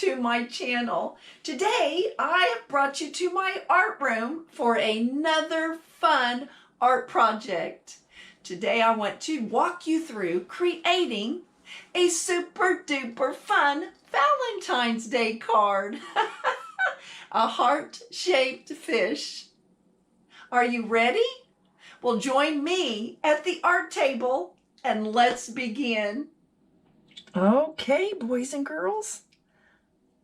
to my channel. Today I have brought you to my art room for another fun art project. Today I want to walk you through creating a super duper fun Valentine's Day card. A heart-shaped fish. Are you ready? Well, join me at the art table and let's begin. Okay, boys and girls,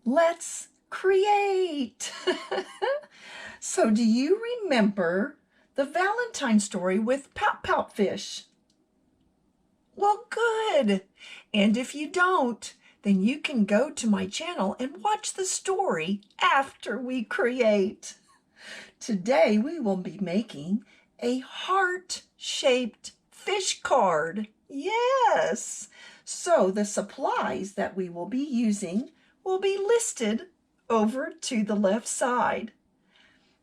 let's create. So do you remember the Valentine story with Pout-Pout Fish? Well, good. And if you don't, then you can go to my channel and watch the story after we create. Today we will be making a heart-shaped fish card. Yes. So the supplies that we will be using will be listed over to the left side.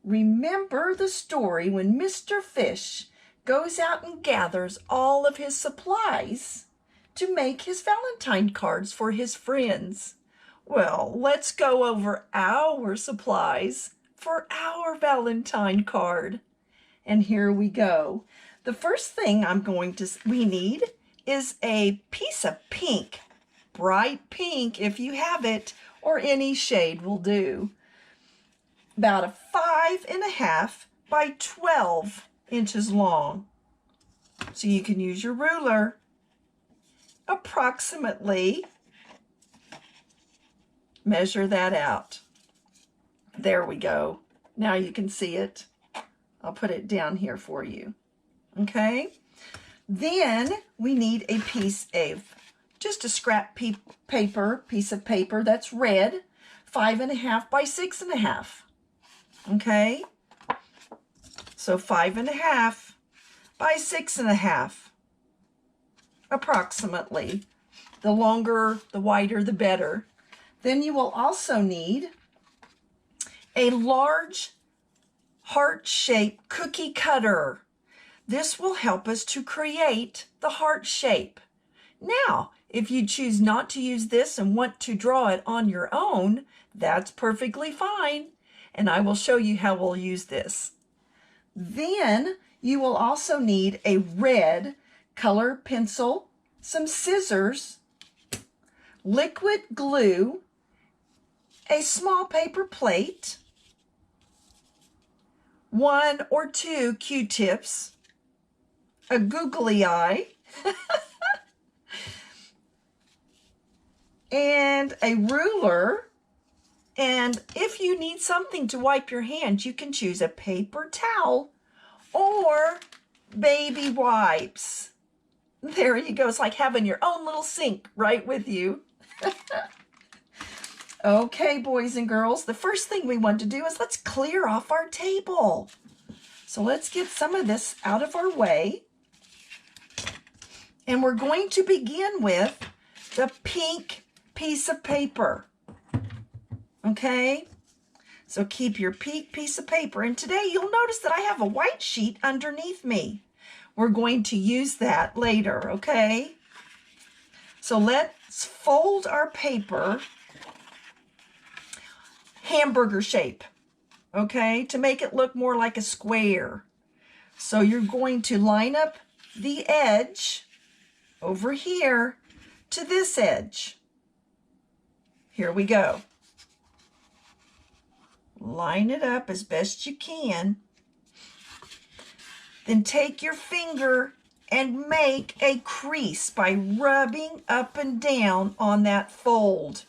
Remember the story when Mr. Fish goes out and gathers all of his supplies to make his Valentine cards for his friends. Well, let's go over our supplies for our Valentine card. And here we go. The first thing we need is a piece of pink, bright pink if you have it, or any shade will do. About a 5.5 by 12 inches long. So you can use your ruler. Approximately measure that out. There we go. Now you can see it. I'll put it down here for you. Okay? Then we need a piece of, just a scrap piece of paper that's red, 5.5 by 6.5. Okay? So 5.5 by 6.5. Approximately. The longer, the wider, the better. Then you will also need a large heart-shaped cookie cutter. This will help us to create the heart shape. Now, if you choose not to use this and want to draw it on your own, that's perfectly fine. And I will show you how we'll use this. Then you will also need a red color pencil, some scissors, liquid glue, a small paper plate, 1 or 2 Q-tips, a googly eye, and a ruler. And if you need something to wipe your hands, you can choose a paper towel or baby wipes. There you go. It's like having your own little sink right with you. Okay, boys and girls, the first thing we want to do is let's clear off our table. So let's get some of this out of our way. And we're going to begin with the pink piece of paper. Okay? So keep your pink piece of paper. And today you'll notice that I have a white sheet underneath me. We're going to use that later, okay? So let's fold our paper hamburger shape, okay, to make it look more like a square. So you're going to line up the edge over here to this edge. Here we go. Line it up as best you can. Then take your finger and make a crease by rubbing up and down on that fold.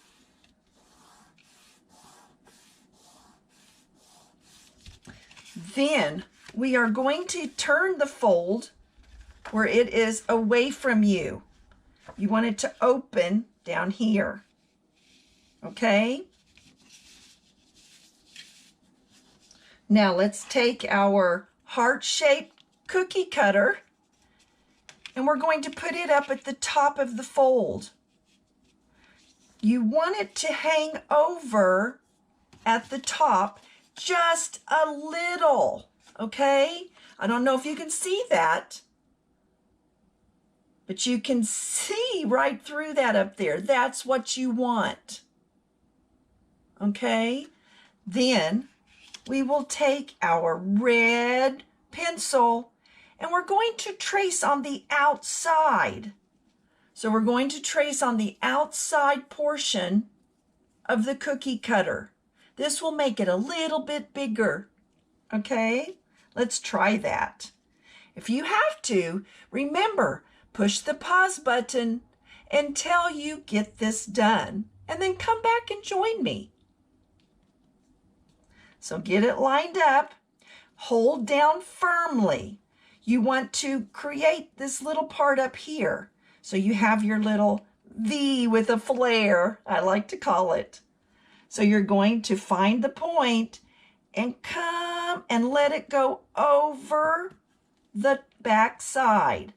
Then we are going to turn the fold where it is away from you. You want it to open down here. Okay? Now let's take our heart-shaped cookie cutter and we're going to put it up at the top of the fold. You want it to hang over at the top just a little, okay? I don't know if you can see that, but you can see right through that up there. That's what you want. okay? Then we will take our red pencil and we're going to trace on the outside. So we're going to trace on the outside portion of the cookie cutter. This will make it a little bit bigger, okay? Let's try that. If you have to, remember, push the pause button until you get this done, and then come back and join me. So get it lined up, hold down firmly. You want to create this little part up here. So you have your little V with a flare, I like to call it. So you're going to find the point and come and let it go over the back side.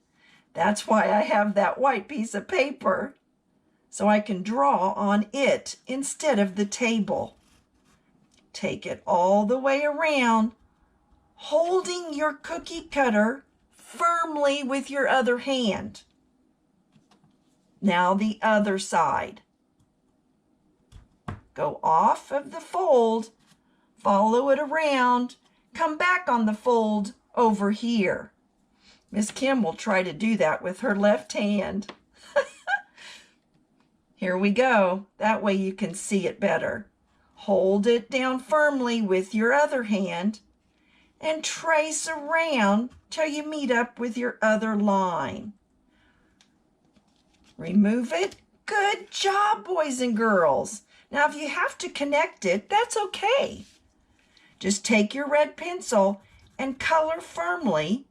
That's why I have that white piece of paper, so I can draw on it instead of the table. Take it all the way around, holding your cookie cutter firmly with your other hand. Now the other side. Go off of the fold, follow it around, come back on the fold over here. Miss Kim will try to do that with her left hand. Here we go. That way you can see it better. Hold it down firmly with your other hand and trace around till you meet up with your other line. Remove it. Good job, boys and girls. Now, if you have to connect it, that's okay. Just take your red pencil and color firmly,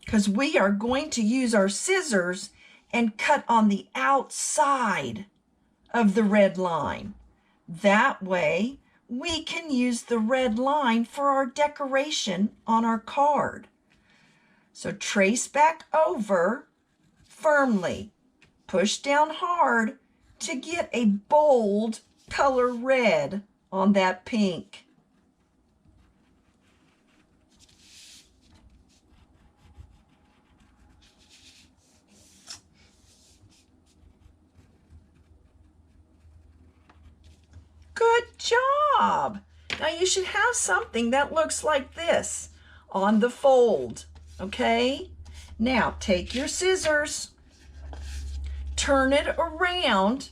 because we are going to use our scissors and cut on the outside of the red line. That way, we can use the red line for our decoration on our card. So trace back over firmly. Push down hard to get a bold color red on that pink. Good job! Now you should have something that looks like this on the fold, okay? Now take your scissors, turn it around.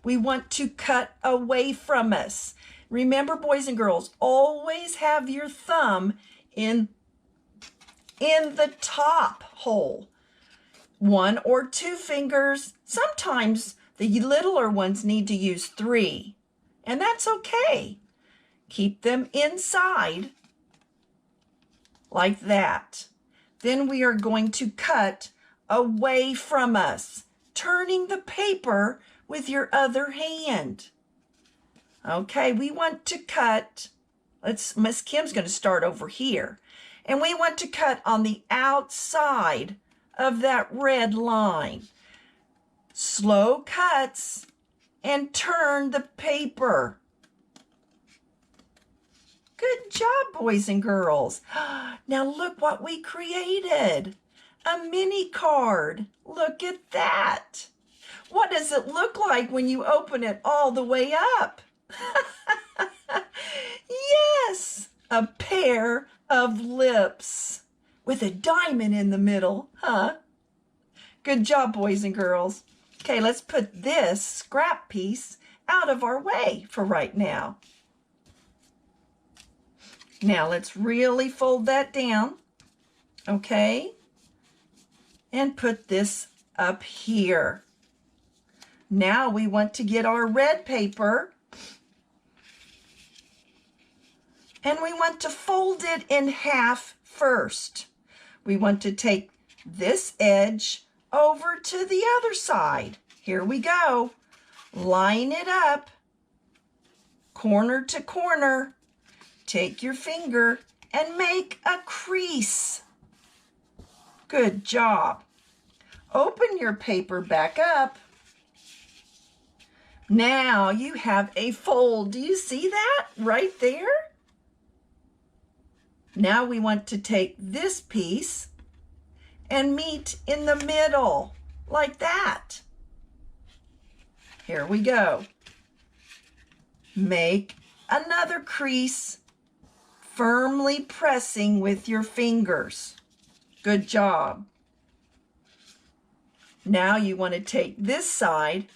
We want to cut away from us. Remember, boys and girls, always have your thumb in the top hole. 1 or 2 fingers. Sometimes the littler ones need to use 3, and that's okay. Keep them inside like that. Then we are going to cut away from us, turning the paper with your other hand. Okay, we want to cut, Miss Kim's going to start over here. And we want to cut on the outside of that red line. Slow cuts and turn the paper. Good job, boys and girls. Now look what we created. A mini card. Look at that. What does it look like when you open it all the way up? Yes, a pair of lips with a diamond in the middle, huh? Good job, boys and girls. Okay, let's put this scrap piece out of our way for right now. Now let's really fold that down, okay? And put this up here. Now we want to get our red paper and we want to fold it in half first. We want to take this edge over to the other side. Here we go. Line it up, corner to corner. Take your finger and make a crease. Good job. Open your paper back up. Now you have a fold. Do you see that right there? Now we want to take this piece and meet in the middle, like that. Here we go. Make another crease, firmly pressing with your fingers. Good job. Now you want to take this side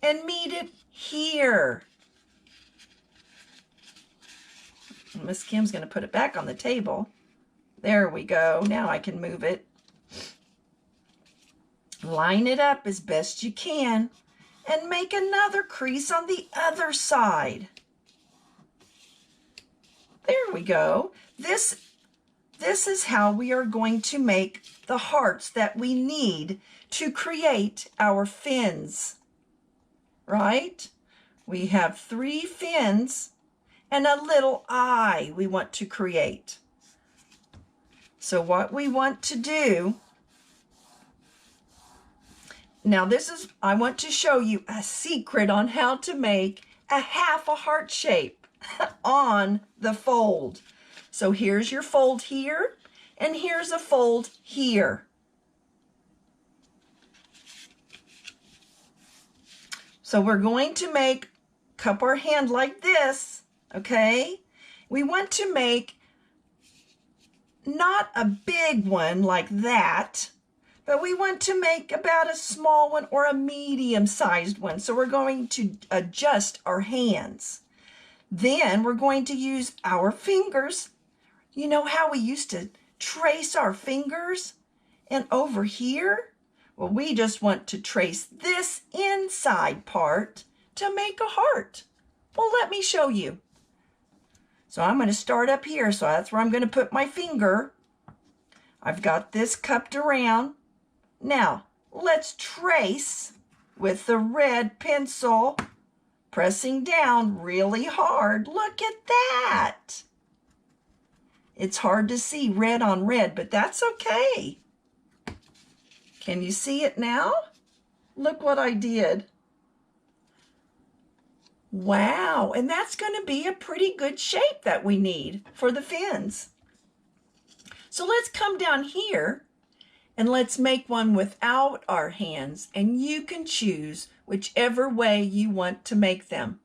and meet it here. Miss Kim's going to put it back on the table. There we go. Now I can move it. Line it up as best you can and make another crease on the other side. There we go. This is how we are going to make the hearts that we need to create our fins, right? We have 3 fins and a little eye we want to create. So what we want to do, now I want to show you a secret on how to make a half a heart shape on the fold. So here's your fold here, and here's a fold here. So we're going to cup our hand like this, okay? We want to make not a big one like that, but we want to make about a small one or a medium-sized one. So we're going to adjust our hands. Then we're going to use our fingers. You know how we used to trace our fingers? And over here, well, we just want to trace this inside part to make a heart. Well, let me show you. So I'm going to start up here. So that's where I'm going to put my finger. I've got this cupped around. Now, let's trace with the red pencil, pressing down really hard. Look at that. It's hard to see red on red, but that's okay. Can you see it now? Look what I did. Wow, and that's going to be a pretty good shape that we need for the fins. So let's come down here and let's make one without our hands, and you can choose whichever way you want to make them.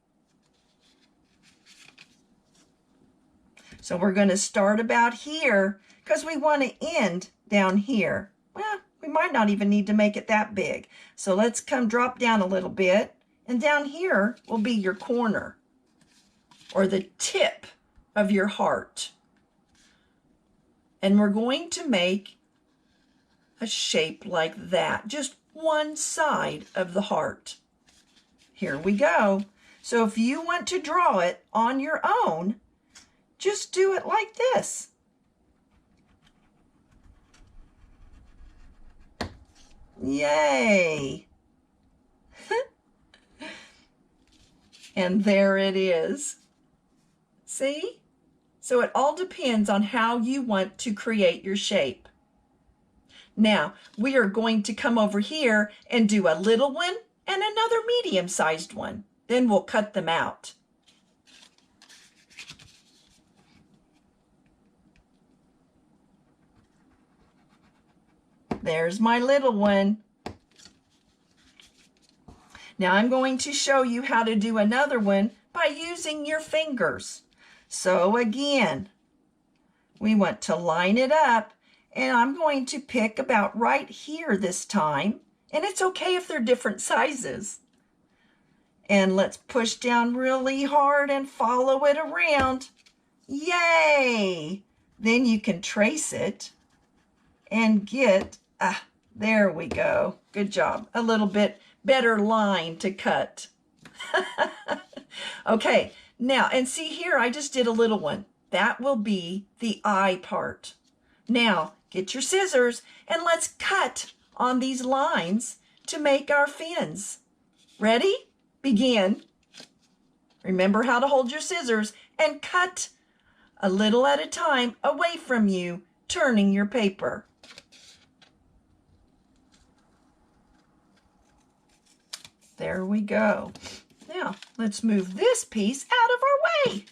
So we're going to start about here because we want to end down here. Well, we might not even need to make it that big. So let's drop down a little bit, and down here will be your corner or the tip of your heart. And we're going to make a shape like that, just one side of the heart. Here we go. So if you want to draw it on your own, just do it like this. Yay! And there it is. See? So it all depends on how you want to create your shape. Now, we are going to come over here and do a little one and another medium-sized one. Then we'll cut them out. There's my little one. Now I'm going to show you how to do another one by using your fingers. So again, we want to line it up, and I'm going to pick about right here this time, and it's okay if they're different sizes. And let's push down really hard and follow it around. Yay! Then you can trace it and get, there we go. Good job. A little bit better line to cut. Okay, now, and see here, I just did a little one. That will be the eye part. Now, get your scissors and let's cut on these lines to make our fins. Ready? Begin. Remember how to hold your scissors and cut a little at a time away from you, turning your paper. There we go. Now, let's move this piece out of our way.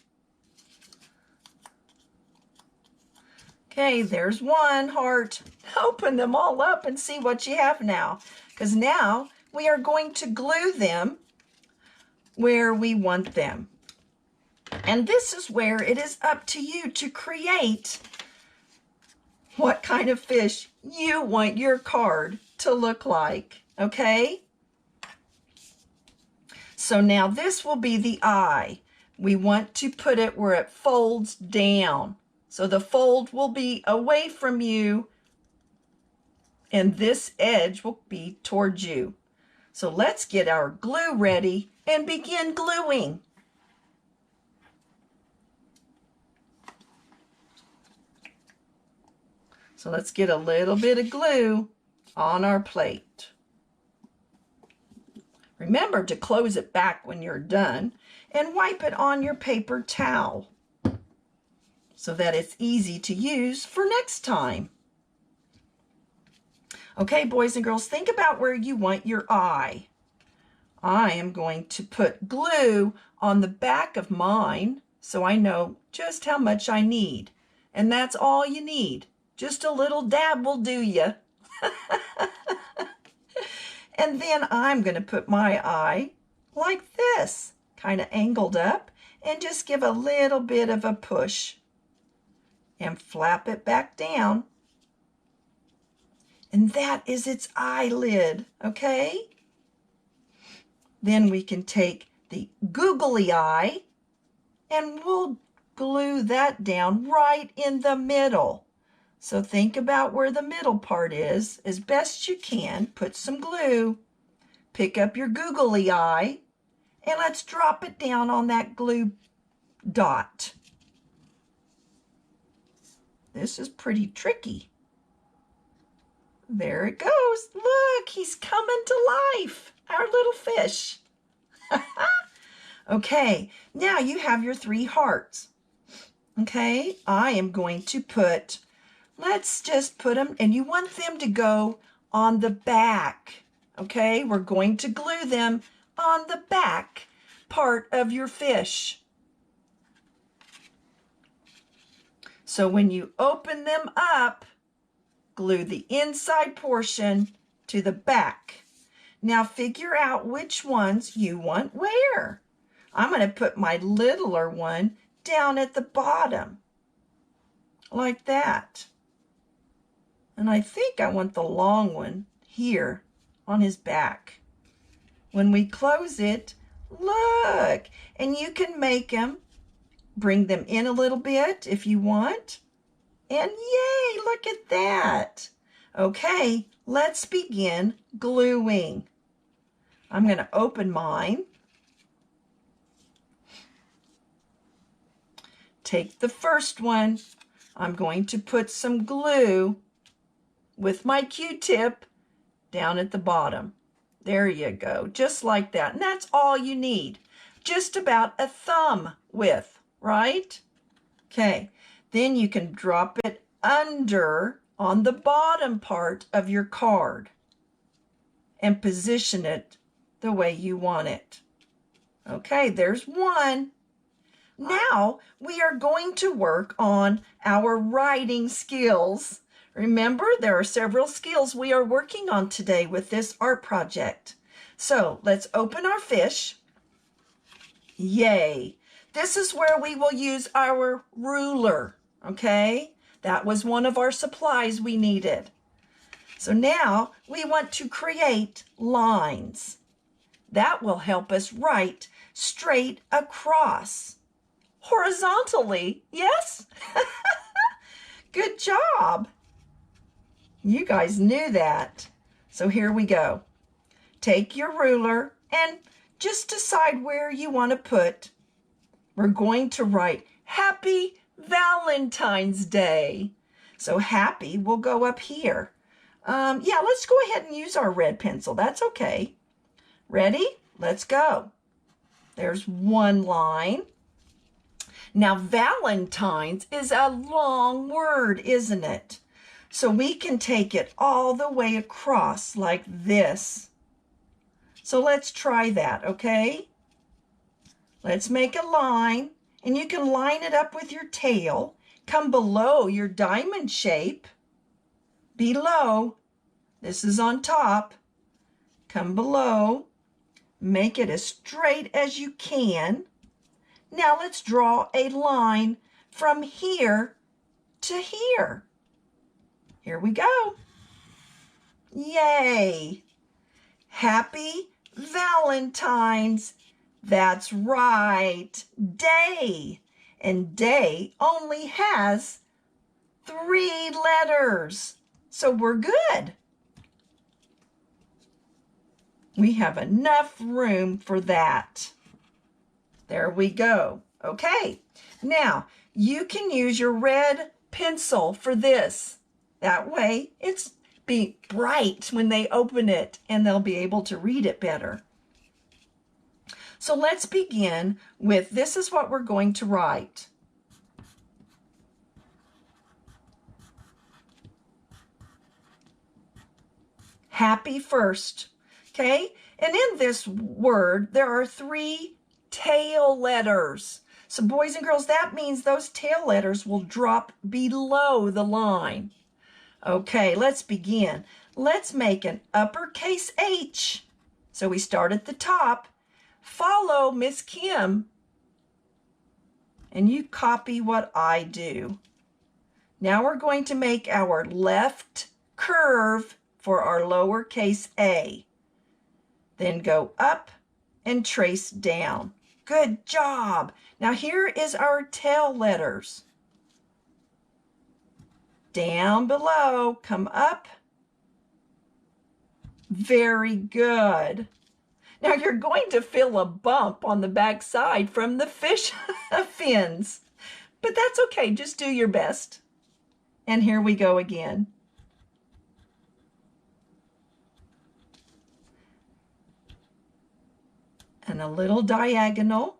Okay, there's one heart. Open them all up and see what you have now. Because now we are going to glue them where we want them. And this is where it is up to you to create what kind of fish you want your card to look like, okay? So now this will be the eye. We want to put it where it folds down. So the fold will be away from you and this edge will be towards you. So let's get our glue ready and begin gluing. So let's get a little bit of glue on our plate. Remember to close it back when you're done and wipe it on your paper towel so that it's easy to use for next time. Okay, boys and girls, think about where you want your eye. I am going to put glue on the back of mine so I know just how much I need. And that's all you need. Just a little dab will do you. And then I'm going to put my eye like this, kind of angled up, and just give a little bit of a push and flap it back down. And that is its eyelid, okay? Then we can take the googly eye and we'll glue that down right in the middle. So think about where the middle part is as best you can. Put some glue, pick up your googly eye, and let's drop it down on that glue dot. This is pretty tricky. There it goes. Look, he's coming to life, our little fish. Okay, now you have your 3 hearts. Okay, I am going to put, let's just put them, and you want them to go on the back. Okay, we're going to glue them on the back part of your fish. So when you open them up, glue the inside portion to the back. Now figure out which ones you want where. I'm going to put my littler one down at the bottom, like that. And I think I want the long one here on his back. When we close it, look, and you can make them, bring them in a little bit if you want. And yay, look at that. Okay, let's begin gluing. I'm going to open mine. Take the first one. I'm going to put some glue with my Q-tip down at the bottom. There you go, just like that. And that's all you need. Just about a thumb width, right? Okay, then you can drop it under on the bottom part of your card and position it the way you want it. Okay, there's one. Now we are going to work on our writing skills. Remember, there are several skills we are working on today with this art project. So let's open our fish. Yay! This is where we will use our ruler, okay? That was one of our supplies we needed. So now we want to create lines. That will help us write straight across. Horizontally, yes? Good job. You guys knew that. So here we go. Take your ruler and just decide where you want to put. We're going to write Happy Valentine's Day. So happy will go up here. Yeah, let's go ahead and use our red pencil. That's okay. Ready? Let's go. There's one line. Now, Valentine's is a long word, isn't it? So we can take it all the way across like this. So let's try that, okay? Let's make a line, and you can line it up with your tail. Come below your diamond shape. Below. This is on top. Come below. Make it as straight as you can. Now let's draw a line from here to here. Here we go. Yay! Happy Valentine's. That's right, day. And day only has 3 letters. So we're good. We have enough room for that. There we go. Okay, now you can use your red pencil for this. That way it's be bright when they open it and they'll be able to read it better. So let's begin with, this is what we're going to write. Happy first, okay? And in this word, there are 3 tail letters. So boys and girls, that means those tail letters will drop below the line. Okay, let's begin. Let's make an uppercase H. So we start at the top. Follow Miss Kim. And you copy what I do. Now we're going to make our left curve for our lowercase a. Then go up and trace down. Good job. Now here is our tail letters. Down below, come up. Very good. Now you're going to feel a bump on the back side from the fish fins, but that's okay. Just do your best. And here we go again. And a little diagonal,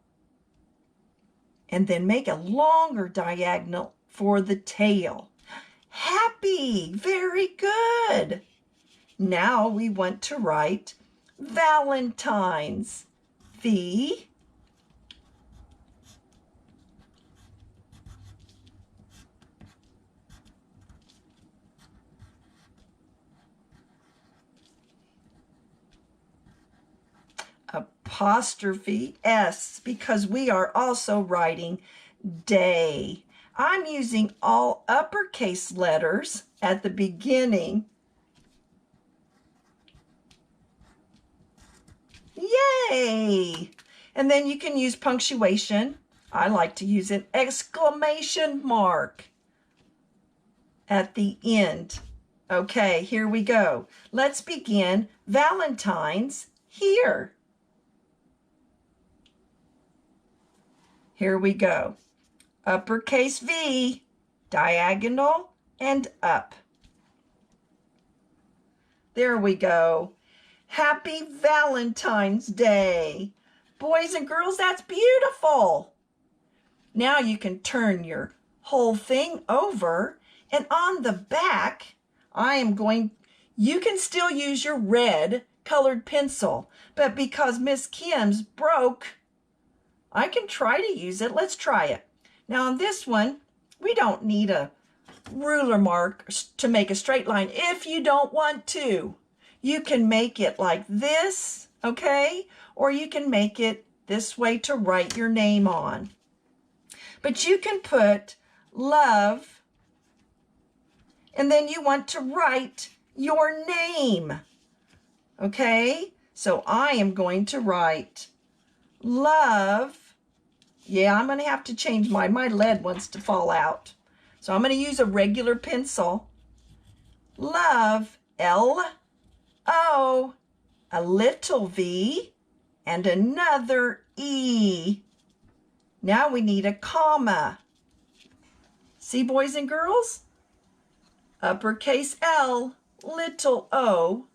and then make a longer diagonal for the tail. Happy, very good. Now we want to write Valentine's. V. Apostrophe S, because we are also writing day. I'm using all uppercase letters at the beginning. Yay! And then you can use punctuation. I like to use an exclamation mark at the end. Okay, here we go. Let's begin Valentine's here. Here we go. Uppercase V, diagonal and up. There we go. Happy Valentine's Day. Boys and girls, that's beautiful. Now you can turn your whole thing over, and on the back, you can still use your red colored pencil, but because Miss Kim's broke, I can try to use it. Let's try it. Now on this one, we don't need a ruler mark to make a straight line. If you don't want to, you can make it like this, okay? Or you can make it this way to write your name on. But you can put love, and then you want to write your name, okay? So I am going to write love. Yeah, I'm going to have to change my lead wants to fall out. So I'm going to use a regular pencil. Love, L-O, a little V, and another E. Now we need a comma. See, boys and girls? Uppercase L, little o,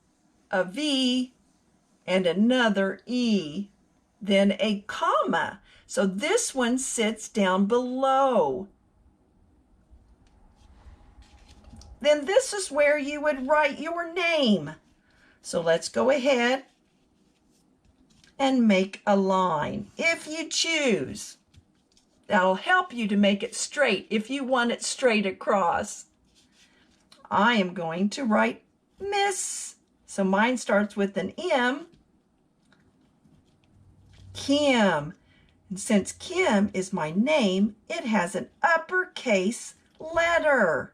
a V, and another E. Then a comma. So this one sits down below. Then this is where you would write your name. So let's go ahead and make a line if you choose. That'll help you to make it straight if you want it straight across. I am going to write Miss. So mine starts with an M. Kim. And since Kim is my name, it has an uppercase letter.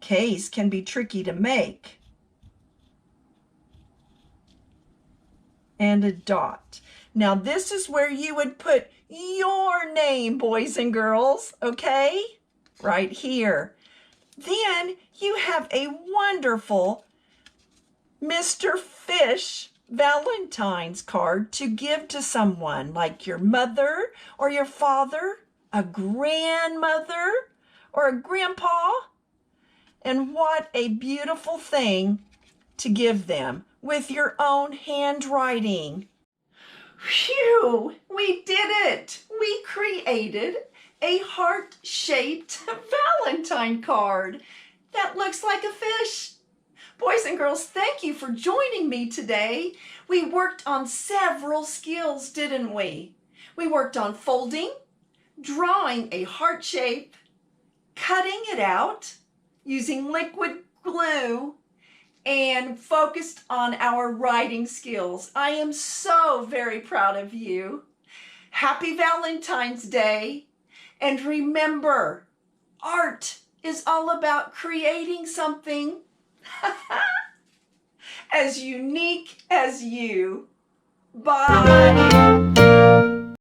K's can be tricky to make. And a dot. Now this is where you would put your name, boys and girls, okay? Right here. Then you have a wonderful Mr. Fish Valentine's card to give to someone like your mother or your father, a grandmother or a grandpa. And what a beautiful thing to give them with your own handwriting. Phew, we did it! We created a heart-shaped Valentine card that looks like a fish. Boys and girls, thank you for joining me today. We worked on several skills, didn't we? We worked on folding, drawing a heart shape, cutting it out using liquid glue, and focused on our writing skills. I am so very proud of you. Happy Valentine's Day. And remember, art is all about creating something as unique as you. Bye.